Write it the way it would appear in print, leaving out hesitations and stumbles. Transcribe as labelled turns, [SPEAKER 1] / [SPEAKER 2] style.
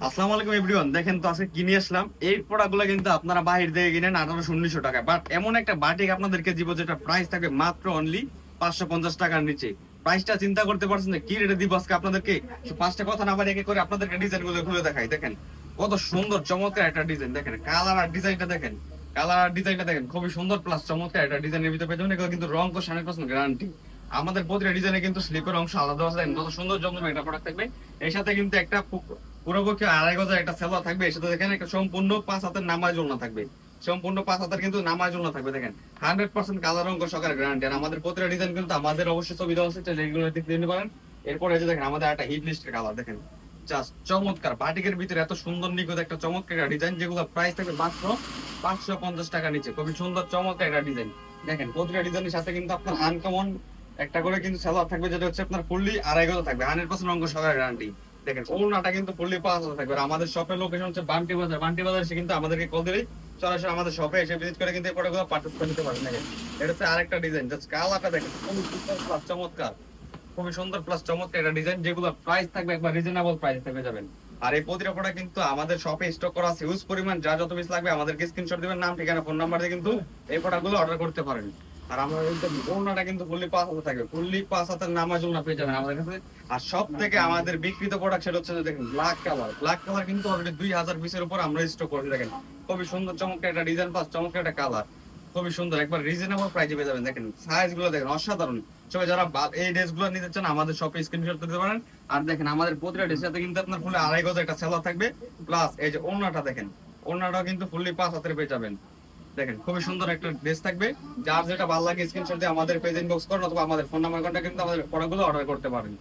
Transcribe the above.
[SPEAKER 1] আসসালামু আলাইকুম এভরিওয়ান। দেখেন তো আজকে কিনে আসলাম এই প্রোডাক্টগুলো, কিন্তু আপনারা বাহির থেকে কিনেন 1800-1900 টাকা, বাট এমন একটা বাটিক আপনাদেরকে দিব যেটা প্রাইস থাকবে মাত্র অনলি 550 টাকার নিচে। প্রাইসটা চিন্তা করতে পারছেন না কি রেটে দিব আজকে আপনাদেরকে? পাঁচটা কথা না বাড়ি একে করে আপনাদেরকে ডিজাইন গুলো খুলে দেখাই। দেখেন কত সুন্দর চমৎকার একটা ডিজাইন, দেখেন কালার আর ডিজাইনটা দেখেন, কালার আর ডিজাইনটা দেখেন খুবই সুন্দর প্লাস চমৎকার একটা ডিজাইনের ভিতরে পেয়ে যাবেন। এগুলো কিন্তু রং তো 100% গ্যারান্টি। আমাদের প্রতিটা ডিজাইনে কিন্তু স্লিপের অংশ আলাদা আছে, দেখেন কত সুন্দর জমজমে একটা প্রোডাক্ট থাকবে। এর সাথে কিন্তু একটা পুরো পক্ষে 2.5 গজের একটা সেলোয়ার থাকবে। এর সাথে দেখেন একটা সম্পূর্ণ 5 হাতের নামাজ ওড়না থাকবে, সম্পূর্ণ 5 হাতের কিন্তু নামাজ ওড়না থাকবে। দেখেন 100% কালার অঙ্ক সহকারে গ্যারান্টি। আর আমাদের প্রতিটা ডিজাইন কিন্তু আমাদের অবশ্যই ছবি দেওয়া আছে, যেগুলো দেখতে নিতে পারেন। এরপর এই যে দেখেন আমাদের একটা হিট লিস্টের কালার, দেখেন জাস্ট চমৎকার বাটিকের ভিতরে এত সুন্দর নিখুঁত একটা চমৎকার ডিজাইন, যেগুলো প্রাইস থাকবে মাত্র 550 টাকা নিচে। খুবই সুন্দর চমৎকার একটা ডিজাইন। দেখেন প্রতিটা ডিজাইনের সাথে কিন্তু আপনার আনকমন একটা করে কিন্তু সালোয়ার থাকবে, যেটা হচ্ছে আপনার ফুললি 2.5 গজ থাকবে, 100% অঙ্ক সহকারে গ্যারান্টি। দেখেন ওড়নাটা কিন্তু ফুললি 5 হাজার থাকবে। আর আমাদের শপের লোকেশন হচ্ছে বান্টি বাজার। বান্টি বাজার এসে কিন্তু আমাদেরকে কল দিলেই সরাসরি আমাদের শপে এসে ভিজিট করে কিন্তু এই প্রোডাক্টগুলো পারচেজ করে নিতে পারেন। দেখেন এটা হচ্ছে আরেকটা ডিজাইন, জাস্ট কালারটা দেখেন খুবই সুন্দর প্লাস চমৎকার, খুবই সুন্দর প্লাস চমৎকার একটা ডিজাইন, যেগুলো প্রাইস থাকবে একবার রিজনেবল প্রাইস থাকবে যাবেন। আর এই প্রতিটা প্রোডাক্ট কিন্তু আমাদের শপে স্টক করা আছে হিউজ পরিমাণ। যা যত পিস লাগবে আমাদেরকে স্ক্রিনশট দিবেন, নাম ঠিকানা ফোন নাম্বার দিয়ে কিন্তু এই প্রোডাক্টগুলো অর্ডার করতে পারেন। আর আমরা ওড়নাটা কিন্তু ফুললি 5 হাজার থাকবে, ফুললি 5 হাজার নামাজ ওড়না পেয়ে যাবেন আমাদের কাছে। আর সব থেকে আমাদের বিক্রিত প্রোডাক্ট সেটা হচ্ছে যে দেখেন ব্ল্যাক কালার। ব্ল্যাক কালার কিন্তু অলরেডি 2000 পিসের উপর আমরা স্টক করে দেখেন খুবই সুন্দর চমৎকার একটা ডিজাইন প্লাস চমৎকার একটা কালার, খুবই সুন্দর একবার রিজনেবল প্রাইসে পেয়ে যাবেন। দেখেন সাইজ গুলো দেখেন অসাধারণ। সবাই যারা এই ড্রেস গুলো নিতে চান আমাদের শপে স্ক্রিনশট দিতে পারেন। আর দেখেন আমাদের প্রতিটা ড্রেসের সাথে কিন্তু আপনার ফুলে 2.5 গজ একটা সেলার থাকবে, প্লাস এই যে ওড়নাটা দেখেন, ওড়নাটাও কিন্তু ফুললি 5 হাতের পেয়ে যাবেন। দেখেন খুবই সুন্দর একটা ড্রেস থাকবে। যার যেটা ভালো লাগে স্ক্রিনশট দিয়ে আমাদের পেজ ইনবক্স করুন, অথবা আমাদের ফোন নাম্বার কন্টাক্ট কিন্তু আমাদের প্রোডাক্টগুলো অর্ডার করতে পারেন।